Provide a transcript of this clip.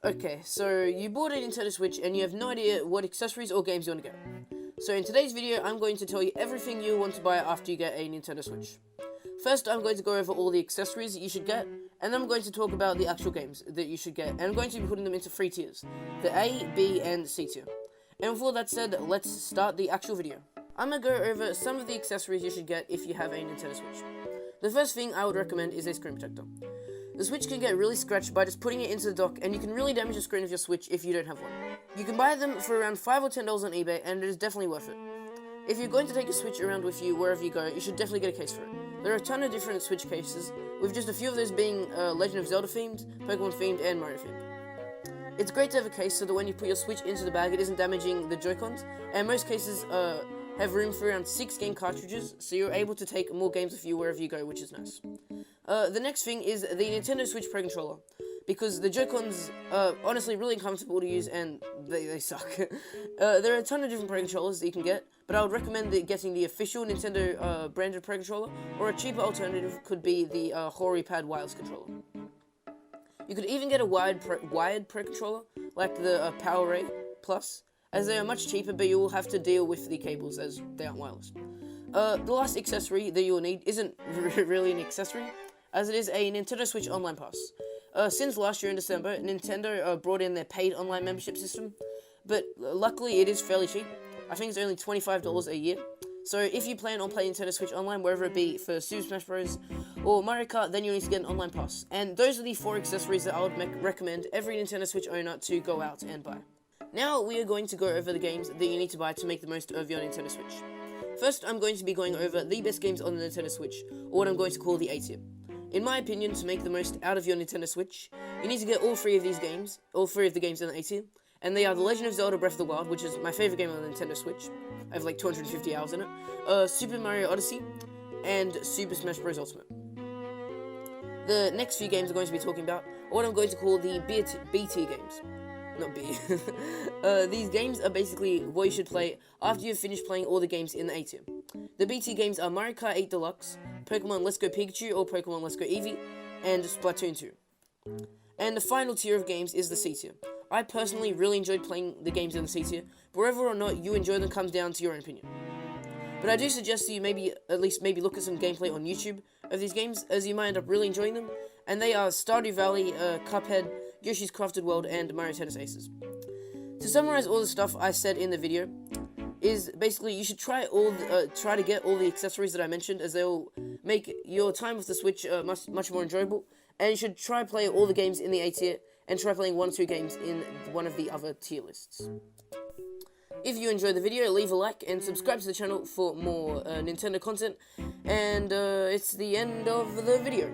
Okay, so you bought a Nintendo Switch and you have no idea what accessories or games you want to get. So in today's video, I'm going to tell you everything you want to buy after you get a Nintendo Switch. First, I'm going to go over all the accessories that you should get, and then I'm going to talk about the actual games that you should get, and I'm going to be putting them into 3 tiers, the A, B, and C tier. And with all that said, let's start the actual video. I'm going to go over some of the accessories you should get if you have a Nintendo Switch. The first thing I would recommend is a screen protector. The Switch can get really scratched by just putting it into the dock, and you can really damage the screen of your Switch if you don't have one. You can buy them for around $5 or $10 on eBay, and it is definitely worth it. If you're going to take a Switch around with you wherever you go, you should definitely get a case for it. There are a ton of different Switch cases, with just a few of those being Legend of Zelda themed, Pokemon themed, and Mario themed. It's great to have a case so that when you put your Switch into the bag, it isn't damaging the Joy-Cons, and most cases have room for around 6 game cartridges, so you're able to take more games with you wherever you go, which is nice. The next thing is the Nintendo Switch Pro Controller, because the Joy-Cons are honestly really uncomfortable to use and they suck. There are a ton of different Pro Controllers that you can get, but I would recommend getting the official Nintendo branded Pro Controller, or a cheaper alternative could be the HoriPad wireless controller. You could even get a wired Pro Controller, like the PowerA Plus, as they are much cheaper, but you will have to deal with the cables as they aren't wireless. The last accessory that you will need isn't really an accessory, as it is a Nintendo Switch Online Pass. Since last year in December, Nintendo brought in their paid online membership system, but luckily it is fairly cheap. I think it's only $25 a year. So if you plan on playing Nintendo Switch Online, whether it be for Super Smash Bros. Or Mario Kart, then you need to get an online pass. And those are the 4 accessories that I would recommend every Nintendo Switch owner to go out and buy. Now we are going to go over the games that you need to buy to make the most of your Nintendo Switch. First, I'm going to be going over the best games on the Nintendo Switch, or what I'm going to call the A tier. In my opinion, to make the most out of your Nintendo Switch, you need to get all 3 of the games in the A tier, and they are The Legend of Zelda Breath of the Wild, which is my favorite game on the Nintendo Switch. I have like 250 hours in it. Super Mario Odyssey, and Super Smash Bros. Ultimate. The next few games I'm going to be talking about are what I'm going to call the B tier games. Not B. These games are basically what you should play after you've finished playing all the games in the A tier. The B tier games are Mario Kart 8 Deluxe, Pokemon Let's Go Pikachu or Pokemon Let's Go Eevee, and Splatoon 2. And the final tier of games is the C tier. I personally really enjoyed playing the games in the C tier, but whether or not you enjoy them comes down to your own opinion. But I do suggest that you at least look at some gameplay on YouTube of these games, as you might end up really enjoying them, and they are Stardew Valley, Cuphead, Yoshi's Crafted World, and Mario Tennis Aces. To summarize all the stuff I said in the video, is basically you should try to get all the accessories that I mentioned, as they will make your time with the Switch much more enjoyable, and you should try play all the games in the A tier, and try playing 1 or 2 games in one of the other tier lists. If you enjoyed the video, leave a like and subscribe to the channel for more Nintendo content, and it's the end of the video.